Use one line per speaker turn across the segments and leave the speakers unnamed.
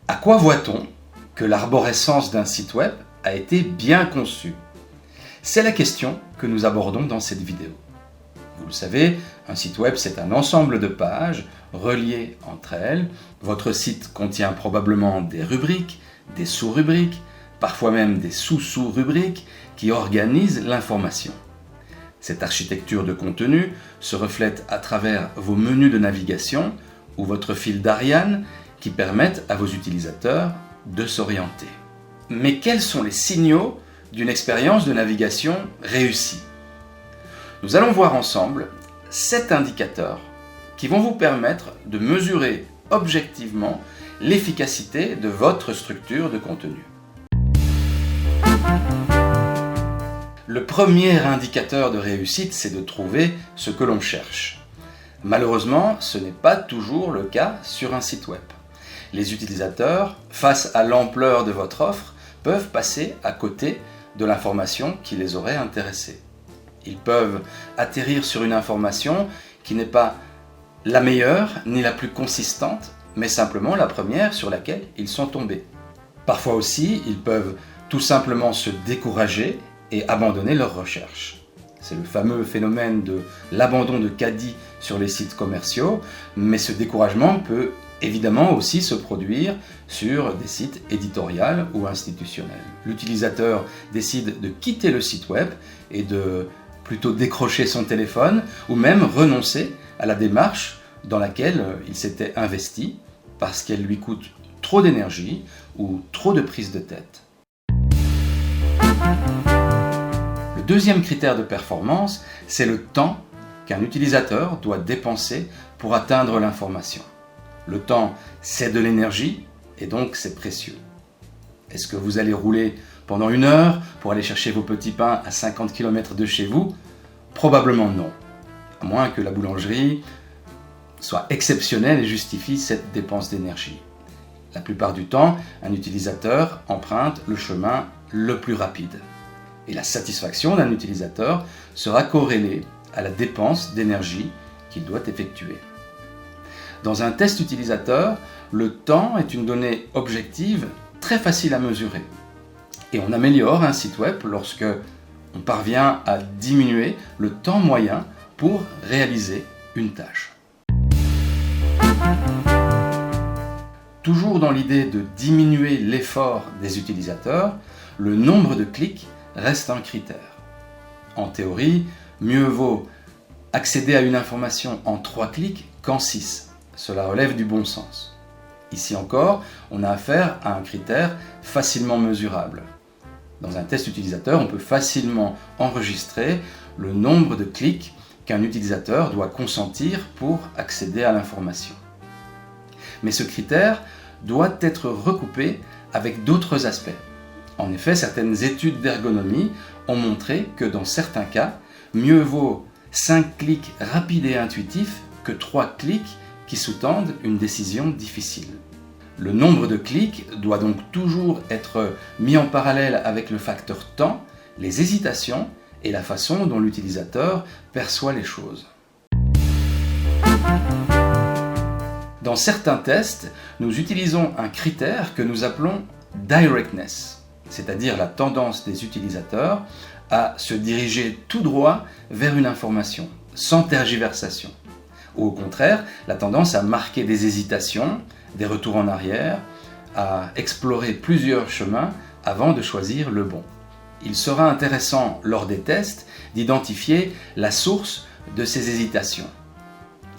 À quoi voit-on que l'arborescence d'un site web a été bien conçue? C'est la question que nous abordons dans cette vidéo. Vous le savez, un site web, c'est un ensemble de pages reliées entre elles. Votre site contient probablement des rubriques, des sous-rubriques, parfois même des sous-sous-rubriques qui organisent l'information. Cette architecture de contenu se reflète à travers vos menus de navigation ou votre fil d'Ariane qui permettent à vos utilisateurs de s'orienter. Mais quels sont les signaux d'une expérience de navigation réussie? Nous allons voir ensemble 7 indicateurs qui vont vous permettre de mesurer objectivement l'efficacité de votre structure de contenu. Le premier indicateur de réussite, c'est de trouver ce que l'on cherche. Malheureusement, ce n'est pas toujours le cas sur un site web. Les utilisateurs, face à l'ampleur de votre offre, peuvent passer à côté de l'information qui les aurait intéressés. Ils peuvent atterrir sur une information qui n'est pas la meilleure ni la plus consistante, mais simplement la première sur laquelle ils sont tombés. Parfois aussi, ils peuvent tout simplement se décourager et abandonner leur recherche. C'est le fameux phénomène de l'abandon de caddie sur les sites commerciaux, mais ce découragement peut évidemment aussi se produire sur des sites éditoriaux ou institutionnels. L'utilisateur décide de quitter le site web et de plutôt décrocher son téléphone ou même renoncer à la démarche dans laquelle il s'était investi parce qu'elle lui coûte trop d'énergie ou trop de prise de tête. Le deuxième critère de performance, c'est le temps qu'un utilisateur doit dépenser pour atteindre l'information. Le temps, c'est de l'énergie et donc c'est précieux. Est-ce que vous allez rouler pendant 1 heure pour aller chercher vos petits pains à 50 km de chez vous? Probablement non, à moins que la boulangerie soit exceptionnelle et justifie cette dépense d'énergie. La plupart du temps, un utilisateur emprunte le chemin le plus rapide. Et la satisfaction d'un utilisateur sera corrélée à la dépense d'énergie qu'il doit effectuer. Dans un test utilisateur, le temps est une donnée objective très facile à mesurer. Et on améliore un site web lorsque on parvient à diminuer le temps moyen pour réaliser une tâche. Toujours dans l'idée de diminuer l'effort des utilisateurs, le nombre de clics reste un critère. En théorie, mieux vaut accéder à une information en 3 clics qu'en 6. Cela relève du bon sens. Ici encore, on a affaire à un critère facilement mesurable. Dans un test utilisateur, on peut facilement enregistrer le nombre de clics qu'un utilisateur doit consentir pour accéder à l'information. Mais ce critère doit être recoupé avec d'autres aspects. En effet, certaines études d'ergonomie ont montré que dans certains cas, mieux vaut 5 clics rapides et intuitifs que 3 clics qui sous-tendent une décision difficile. Le nombre de clics doit donc toujours être mis en parallèle avec le facteur temps, les hésitations et la façon dont l'utilisateur perçoit les choses. Dans certains tests, nous utilisons un critère que nous appelons directness, c'est-à-dire la tendance des utilisateurs à se diriger tout droit vers une information, sans tergiversation. Ou au contraire, la tendance à marquer des hésitations, des retours en arrière, à explorer plusieurs chemins avant de choisir le bon. Il sera intéressant lors des tests d'identifier la source de ces hésitations.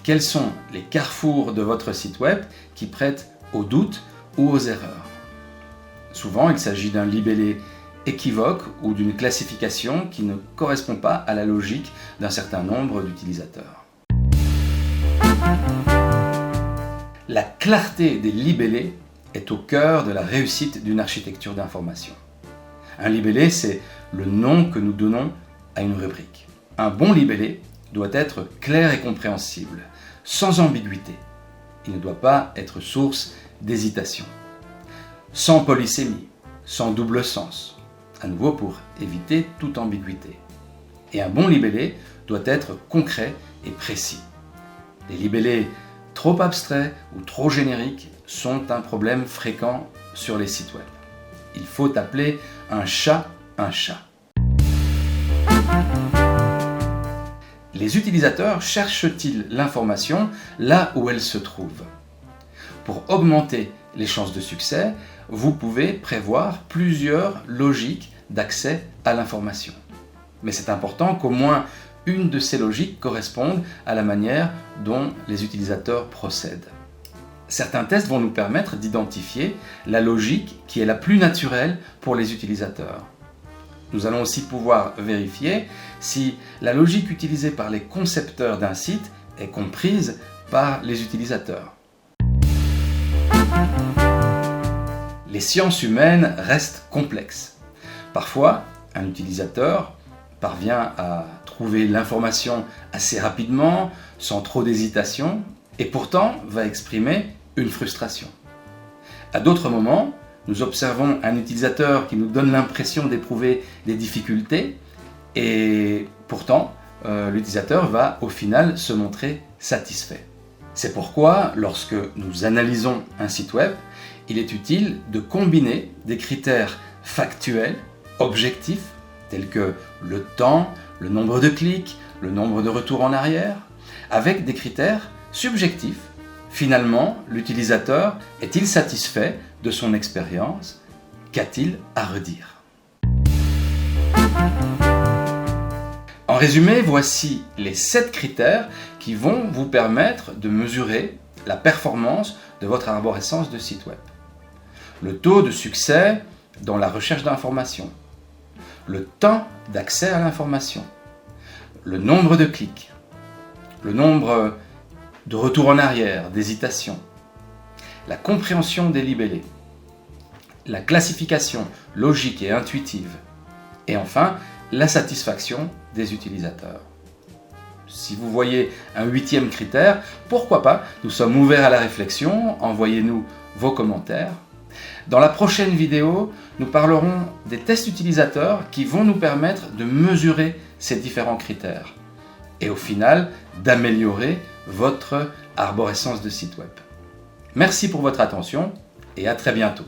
Quels sont les carrefours de votre site web qui prêtent aux doutes ou aux erreurs? Souvent, il s'agit d'un libellé équivoque ou d'une classification qui ne correspond pas à la logique d'un certain nombre d'utilisateurs. La clarté des libellés est au cœur de la réussite d'une architecture d'information. Un libellé, c'est le nom que nous donnons à une rubrique. Un bon libellé doit être clair et compréhensible, sans ambiguïté. Il ne doit pas être source d'hésitation. Sans polysémie, sans double sens, à nouveau pour éviter toute ambiguïté. Et un bon libellé doit être concret et précis. Les libellés trop abstraits ou trop génériques sont un problème fréquent sur les sites web. Il faut appeler un chat un chat. Les utilisateurs cherchent-ils l'information là où elle se trouve? Pour augmenter les chances de succès, vous pouvez prévoir plusieurs logiques d'accès à l'information. Mais c'est important qu'au moins une de ces logiques corresponde à la manière dont les utilisateurs procèdent. Certains tests vont nous permettre d'identifier la logique qui est la plus naturelle pour les utilisateurs. Nous allons aussi pouvoir vérifier si la logique utilisée par les concepteurs d'un site est comprise par les utilisateurs. Les sciences humaines restent complexes. Parfois, un utilisateur parvient à trouver l'information assez rapidement, sans trop d'hésitation, et pourtant va exprimer une frustration. À d'autres moments, nous observons un utilisateur qui nous donne l'impression d'éprouver des difficultés, et pourtant, l'utilisateur va au final se montrer satisfait. C'est pourquoi, lorsque nous analysons un site web, il est utile de combiner des critères factuels, objectifs, tels que le temps, le nombre de clics, le nombre de retours en arrière, avec des critères subjectifs. Finalement, l'utilisateur est-il satisfait de son expérience? Qu'a-t-il à redire? En résumé, voici les 7 critères qui vont vous permettre de mesurer la performance de votre arborescence de site web. Le taux de succès dans la recherche d'informations, le temps d'accès à l'information, le nombre de clics, le nombre de retours en arrière, d'hésitation, la compréhension des libellés, la classification logique et intuitive, et enfin la satisfaction des utilisateurs. Si vous voyez un 8e critère, pourquoi pas, nous sommes ouverts à la réflexion, envoyez-nous vos commentaires. Dans la prochaine vidéo, nous parlerons des tests utilisateurs qui vont nous permettre de mesurer ces différents critères et au final d'améliorer votre arborescence de site web. Merci pour votre attention et à très bientôt.